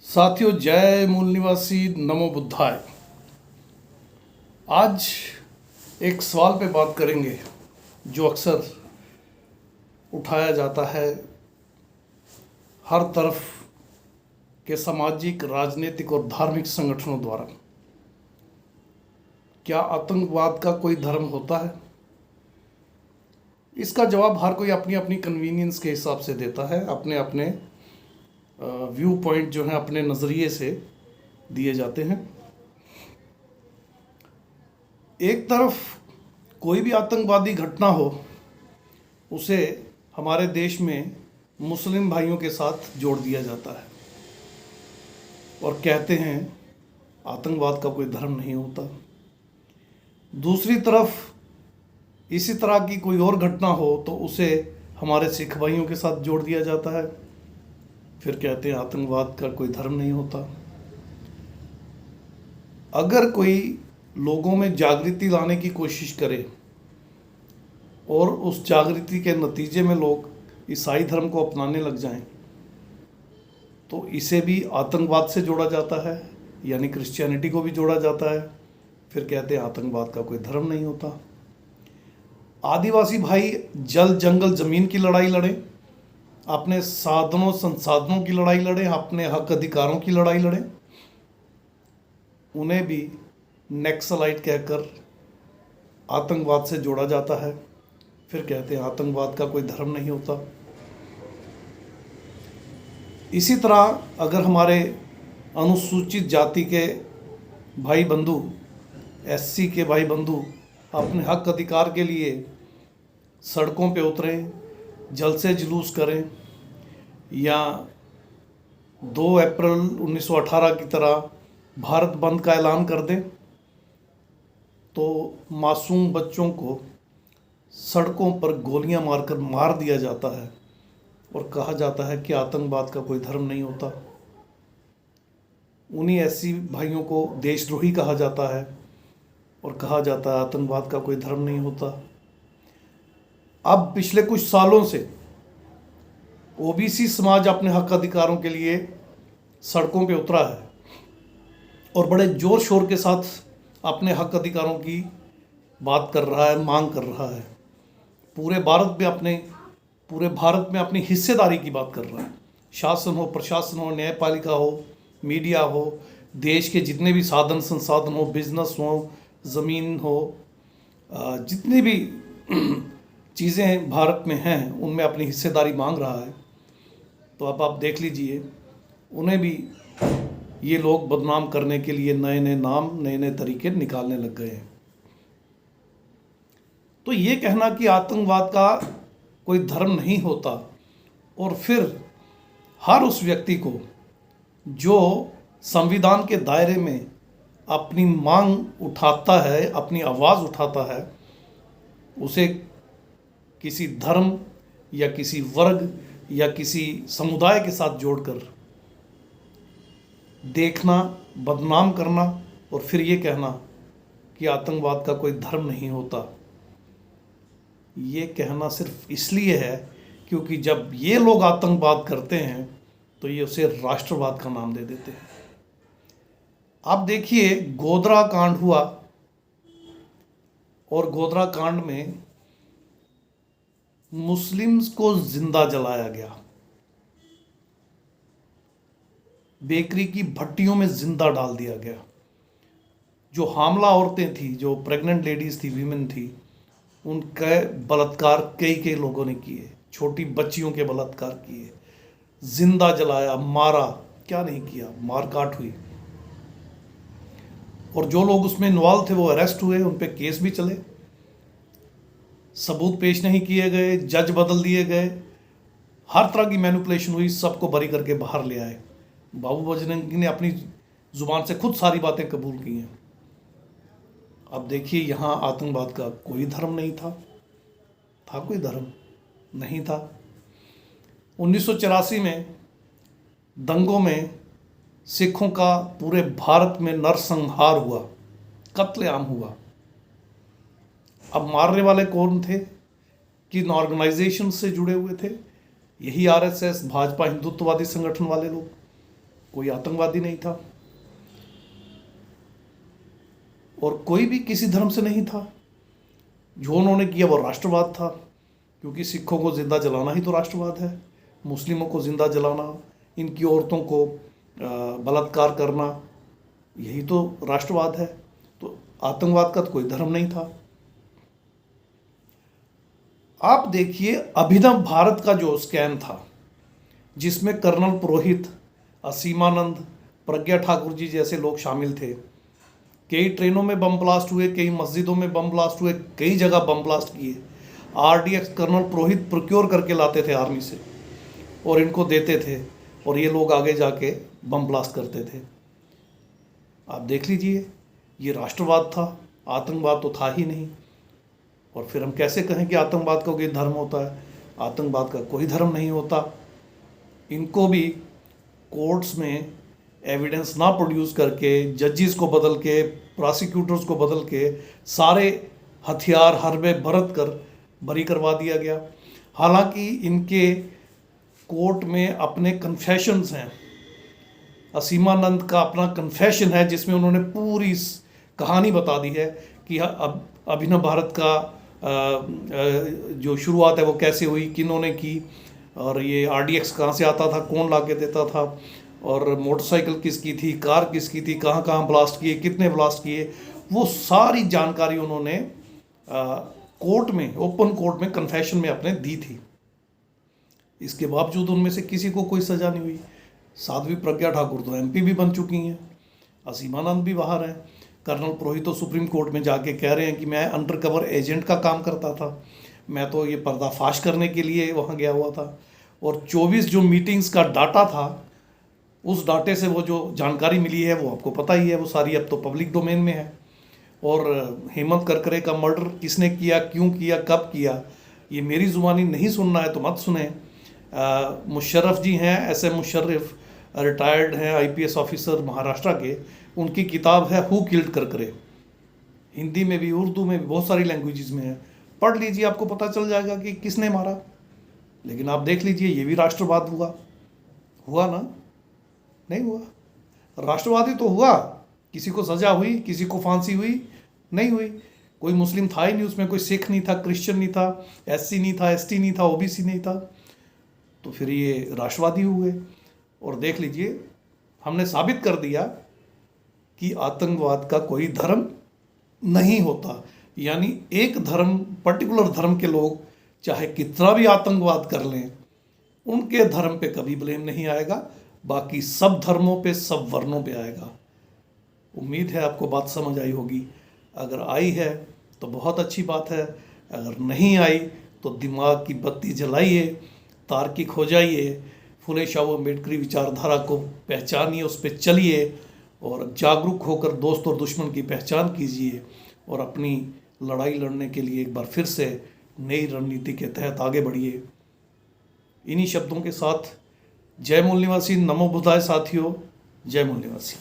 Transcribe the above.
साथियों, जय मूल निवासी, नमो बुद्धाय। आज एक सवाल पे बात करेंगे जो अक्सर उठाया जाता है हर तरफ के सामाजिक, राजनीतिक और धार्मिक संगठनों द्वारा। क्या आतंकवाद का कोई धर्म होता है? इसका जवाब हर कोई अपनी अपनी कन्वीनियंस के हिसाब से देता है, अपने अपने व्यू पॉइंट जो है अपने नज़रिए से दिए जाते हैं। एक तरफ कोई भी आतंकवादी घटना हो, उसे हमारे देश में मुस्लिम भाइयों के साथ जोड़ दिया जाता है और कहते हैं आतंकवाद का कोई धर्म नहीं होता। दूसरी तरफ इसी तरह की कोई और घटना हो तो उसे हमारे सिख भाइयों के साथ जोड़ दिया जाता है, फिर कहते हैं आतंकवाद का कोई धर्म नहीं होता। अगर कोई लोगों में जागृति लाने की कोशिश करे और उस जागृति के नतीजे में लोग ईसाई धर्म को अपनाने लग जाएं, तो इसे भी आतंकवाद से जोड़ा जाता है, यानी क्रिश्चियनिटी को भी जोड़ा जाता है। फिर कहते हैं आतंकवाद का कोई धर्म नहीं होता। आदिवासी भाई जल जंगल ज़मीन की लड़ाई लड़े, अपने साधनों संसाधनों की लड़ाई लड़े, अपने हक अधिकारों की लड़ाई लड़े, उन्हें भी नक्सलाइट कहकर आतंकवाद से जोड़ा जाता है। फिर कहते हैं आतंकवाद का कोई धर्म नहीं होता। इसी तरह अगर हमारे अनुसूचित जाति के भाई बंधु, एससी के भाई बंधु अपने हक अधिकार के लिए सड़कों पे उतरें, जल से जुलूस करें या 2 अप्रैल 1918 की तरह भारत बंद का ऐलान कर दें, तो मासूम बच्चों को सड़कों पर गोलियां मारकर मार दिया जाता है और कहा जाता है कि आतंकवाद का कोई धर्म नहीं होता। उन्हीं ऐसी भाइयों को देशद्रोही कहा जाता है और कहा जाता है आतंकवाद का कोई धर्म नहीं होता। अब पिछले कुछ सालों से ओबीसी समाज अपने हक अधिकारों के लिए सड़कों पे उतरा है और बड़े जोर शोर के साथ अपने हक अधिकारों की बात कर रहा है, मांग कर रहा है। पूरे भारत में अपनी हिस्सेदारी की बात कर रहा है। शासन हो, प्रशासन हो, न्यायपालिका हो, मीडिया हो, देश के जितने भी साधन संसाधन हो, बिजनेस हो, ज़मीन हो, जितने भी चीज़ें भारत में हैं उनमें अपनी हिस्सेदारी मांग रहा है। तो अब आप देख लीजिए, उन्हें भी ये लोग बदनाम करने के लिए नए नए नाम, नए नए तरीके निकालने लग गए हैं। तो ये कहना कि आतंकवाद का कोई धर्म नहीं होता और फिर हर उस व्यक्ति को जो संविधान के दायरे में अपनी मांग उठाता है, अपनी आवाज़ उठाता है, उसे किसी धर्म या किसी वर्ग या किसी समुदाय के साथ जोड़कर देखना, बदनाम करना और फिर ये कहना कि आतंकवाद का कोई धर्म नहीं होता, ये कहना सिर्फ इसलिए है क्योंकि जब ये लोग आतंकवाद करते हैं तो ये उसे राष्ट्रवाद का नाम दे देते हैं। आप देखिए, गोधरा कांड हुआ और गोधरा कांड में मुस्लिम्स को जिंदा जलाया गया, बेकरी की भट्टियों में जिंदा डाल दिया गया। जो हामला औरतें थी, जो प्रेग्नेंट लेडीज थी, वीमेन थी, उनके बलात्कार कई लोगों ने किए, छोटी बच्चियों के बलात्कार किए, जिंदा जलाया, मारा, क्या नहीं किया, मारकाट हुई। और जो लोग उसमें इन्वॉल्व थे वो अरेस्ट हुए, उन पे केस भी चले, सबूत पेश नहीं किए गए, जज बदल दिए गए, हर तरह की मैनिपुलेशन हुई, सबको बरी करके बाहर ले आए। बाबू बजरंगी ने अपनी जुबान से खुद सारी बातें कबूल की हैं। अब देखिए, यहाँ आतंकवाद का कोई धर्म नहीं था। था कोई धर्म? नहीं था। 1984 में दंगों में सिखों का पूरे भारत में नरसंहार हुआ, कत्लेआम हुआ। अब मारने वाले कौन थे? किन ऑर्गेनाइजेशन से जुड़े हुए थे? यही आरएसएस, भाजपा, हिंदुत्ववादी संगठन वाले लोग। कोई आतंकवादी नहीं था और कोई भी किसी धर्म से नहीं था। जो उन्होंने किया वो राष्ट्रवाद था, क्योंकि सिखों को जिंदा जलाना ही तो राष्ट्रवाद है, मुस्लिमों को जिंदा जलाना, इनकी औरतों को बलात्कार करना, यही तो राष्ट्रवाद है। तो आतंकवाद का तो कोई धर्म नहीं था। आप देखिए अभिनव भारत का जो स्कैम था, जिसमें कर्नल पुरोहित, असीमानंद, प्रज्ञा ठाकुर जी जैसे लोग शामिल थे। कई ट्रेनों में बम ब्लास्ट हुए, कई मस्जिदों में बम ब्लास्ट हुए, कई जगह बम ब्लास्ट किए। आरडीएक्स कर्नल पुरोहित प्रोक्योर करके लाते थे आर्मी से और इनको देते थे, और ये लोग आगे जाके बम ब्लास्ट करते थे। आप देख लीजिए, ये राष्ट्रवाद था, आतंकवाद तो था ही नहीं। और फिर हम कैसे कहें कि आतंकवाद का कोई धर्म होता है? आतंकवाद का कोई धर्म नहीं होता। इनको भी कोर्ट्स में एविडेंस ना प्रोड्यूस करके, जजेस को बदल के, प्रोसिक्यूटर्स को बदल के, सारे हथियार हरबे बरत कर बरी करवा दिया गया। हालांकि इनके कोर्ट में अपने कन्फेशंस हैं। असीमानंद का अपना कन्फेशन है जिसमें उन्होंने पूरी कहानी बता दी है कि अब अभिनव भारत का जो शुरुआत है वो कैसे हुई, किन्होंने की, और ये आरडीएक्स कहाँ से आता था, कौन ला के देता था, और मोटरसाइकिल किसकी थी, कार किसकी थी, कहाँ कहाँ ब्लास्ट किए, कितने ब्लास्ट किए, वो सारी जानकारी उन्होंने कोर्ट में, ओपन कोर्ट में, कन्फेशन में अपने दी थी। इसके बावजूद उनमें से किसी को कोई सज़ा नहीं हुई। साध्वी प्रज्ञा ठाकुर तो एमपी भी बन चुकी हैं, असीमानंद भी बाहर हैं। कर्नल पुरोहित तो सुप्रीम कोर्ट में जाके कह रहे हैं कि मैं अंडर कवर एजेंट का काम करता था, मैं तो ये पर्दाफाश करने के लिए वहाँ गया हुआ था। और 24 जो मीटिंग्स का डाटा था, उस डाटे से वो जो जानकारी मिली है वो आपको पता ही है, वो सारी अब तो पब्लिक डोमेन में है। और हेमंत करकरे का मर्डर किसने किया, क्यों किया, कब किया, ये मेरी ज़ुबानी नहीं सुनना है तो मत सुने। मुशर्रफ जी हैं, एसएम मुशर्रफ, रिटायर्ड हैं आईपीएस ऑफिसर महाराष्ट्र के, उनकी किताब है हु किल्ड करकरे, हिंदी में भी, उर्दू में भी, बहुत सारी लैंग्वेजेस में है, पढ़ लीजिए, आपको पता चल जाएगा कि किसने मारा। लेकिन आप देख लीजिए, ये भी राष्ट्रवाद हुआ ना? नहीं हुआ। राष्ट्रवादी तो हुआ, किसी को सजा हुई, किसी को फांसी हुई? नहीं हुई। कोई मुस्लिम था ही नहीं उसमें, कोई सिख नहीं था, क्रिश्चियन नहीं था, एससी नहीं था, एसटी नहीं था, ओबीसी नहीं था, तो फिर ये राष्ट्रवादी हुए। और देख लीजिए, हमने साबित कर दिया कि आतंकवाद का कोई धर्म नहीं होता। यानी एक धर्म, पर्टिकुलर धर्म के लोग चाहे कितना भी आतंकवाद कर लें, उनके धर्म पे कभी ब्लेम नहीं आएगा, बाकी सब धर्मों पे, सब वर्णों पे आएगा। उम्मीद है आपको बात समझ आई होगी। अगर आई है तो बहुत अच्छी बात है, अगर नहीं आई तो दिमाग की बत्ती जलाइए, तार्किक हो जाइए, फुले शाह अम्बेडकरी विचारधारा को पहचानिए, उस पर चलिए, और जागरूक होकर दोस्त और दुश्मन की पहचान कीजिए, और अपनी लड़ाई लड़ने के लिए एक बार फिर से नई रणनीति के तहत आगे बढ़िए। इन्हीं शब्दों के साथ जय मूल निवासी, नमो बुद्धाय साथियों, जय मूल निवासी।